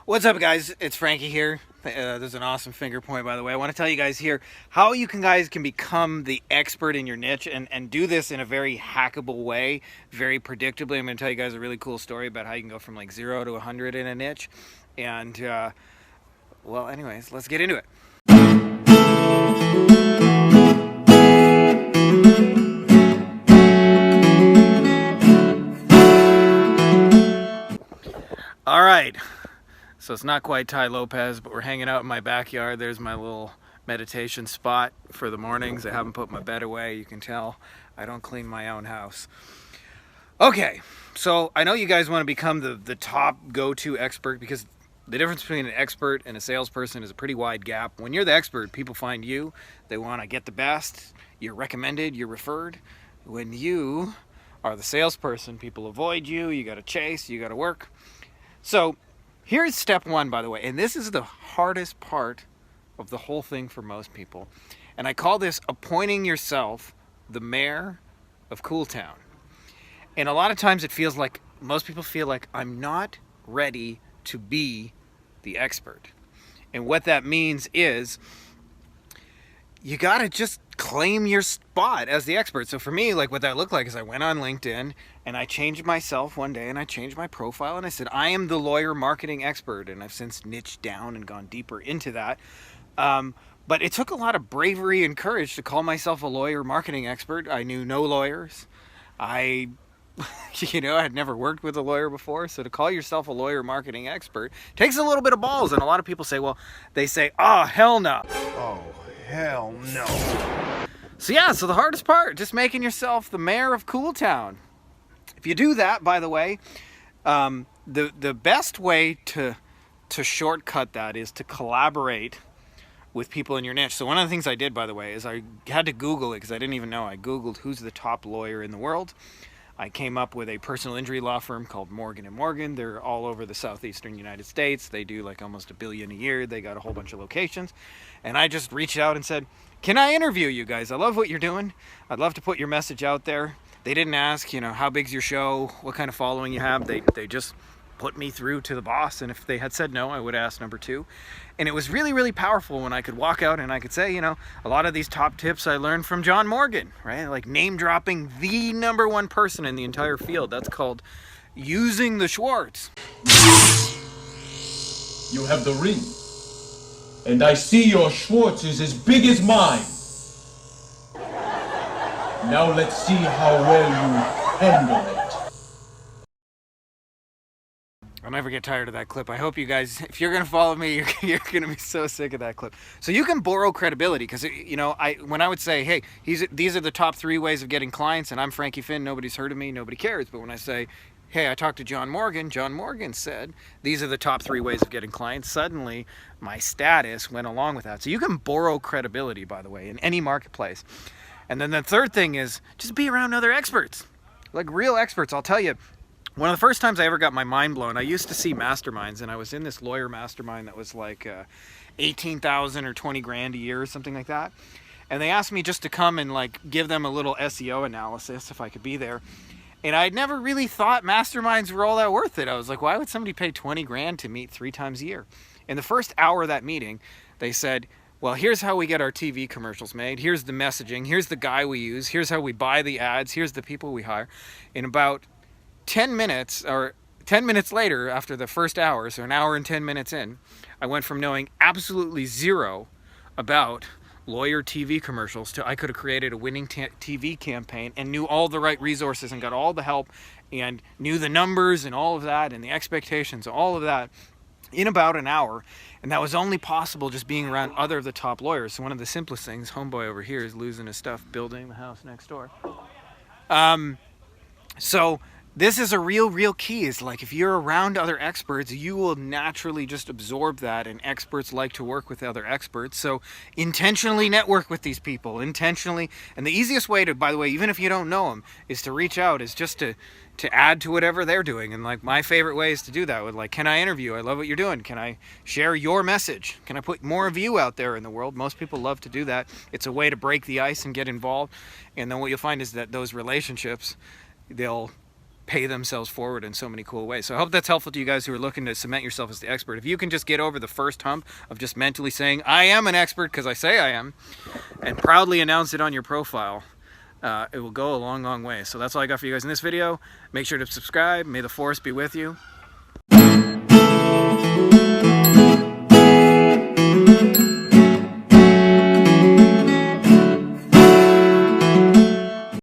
What's up, guys? It's Frankie here. There's an awesome finger point, by the way. I want to tell you guys here how you guys can become the expert in your niche and do this in a very hackable way, very predictably. I'm going to tell you guys a really cool story about how you can go from like 0 to 100 in a niche. And, well, anyways, let's get into it. All right. So it's not quite Tai Lopez, but we're hanging out in my backyard. There's my little meditation spot for the mornings. I haven't put my bed away. You can tell I don't clean my own house. Okay, so I know you guys want to become the top go-to expert, because the difference between an expert and a salesperson is a pretty wide gap. When you're the expert, people find you. They want to get the best. You're recommended. You're referred. When you are the salesperson, people avoid you. You got to chase. You got to work. So here's step one, by the way, and this is the hardest part of the whole thing for most people. And I call this appointing yourself the mayor of Cool Town. And a lot of times it feels like, most people feel like, I'm not ready to be the expert. And what that means is, you gotta just claim your spot as the expert. So for me, like, what that looked like is I went on LinkedIn and I changed myself one day and I changed my profile and I said, I am the lawyer marketing expert. And I've since niched down and gone deeper into that. But it took a lot of bravery and courage to call myself a lawyer marketing expert. I knew no lawyers. I had never worked with a lawyer before. So to call yourself a lawyer marketing expert takes a little bit of balls. And a lot of people say, oh, hell no. Oh, hell no. So the hardest part, just making yourself the mayor of Cool Town. If you do that, by the way, the best way to shortcut that is to collaborate with people in your niche. So one of the things I did, by the way, is I had to Google it because I didn't even know. I Googled who's the top lawyer in the world. I came up with a personal injury law firm called Morgan & Morgan. They're all over the southeastern United States. They do like almost $1 billion a year. They got a whole bunch of locations. And I just reached out and said, can I interview you guys? I love what you're doing. I'd love to put your message out there. They didn't ask, how big's your show? What kind of following you have? They just put me through to the boss. And if they had said no, I would ask number 2. And it was really, really powerful when I could walk out and I could say, a lot of these top tips I learned from John Morgan, right? Like name dropping the number 1 person in the entire field. That's called using the Schwartz. You have the ring. And I see your Schwartz is as big as mine. Now let's see how well you handle it. I'll never get tired of that clip. I hope you guys, if you're going to follow me, you're going to be so sick of that clip. So you can borrow credibility because, when I would say, hey, these are the top 3 ways of getting clients, and I'm Frankie Finn, nobody's heard of me, nobody cares. But when I say, hey, I talked to John Morgan said, these are the top 3 ways of getting clients, suddenly my status went along with that. So you can borrow credibility, by the way, in any marketplace. And then the third thing is just be around other experts, like real experts. I'll tell you, one of the first times I ever got my mind blown, I used to see masterminds, and I was in this lawyer mastermind that was like 18,000 or 20 grand a year or something like that. And they asked me just to come and like give them a little SEO analysis if I could be there. And I'd never really thought masterminds were all that worth it. I was like, why would somebody pay 20 grand to meet 3 times a year? In the first hour of that meeting, they said, well, here's how we get our TV commercials made. Here's the messaging. Here's the guy we use. Here's how we buy the ads. Here's the people we hire. In about 10 minutes later, after the first hour, so an hour and 10 minutes in, I went from knowing absolutely zero about lawyer TV commercials to I could have created a winning TV campaign and knew all the right resources and got all the help and knew the numbers and all of that and the expectations, all of that in about an hour. And that was only possible just being around other of the top lawyers. So one of the simplest things, homeboy over here is losing his stuff building the house next door. So this is a real key. Is like if you're around other experts, you will naturally just absorb that, and experts like to work with other experts. So intentionally network with these people, intentionally. And the easiest way to, by the way, even if you don't know them, is to reach out, is just to add to whatever they're doing. And like my favorite way is to do that with like, can I interview? I love what you're doing. Can I share your message? Can I put more of you out there in the world? Most people love to do that. It's a way to break the ice and get involved. And then what you'll find is that those relationships, they'll pay themselves forward in so many cool ways. So I hope that's helpful to you guys who are looking to cement yourself as the expert. If you can just get over the first hump of just mentally saying, I am an expert because I say I am, and proudly announce it on your profile, it will go a long, long way. So that's all I got for you guys in this video. Make sure to subscribe. May the force be with you.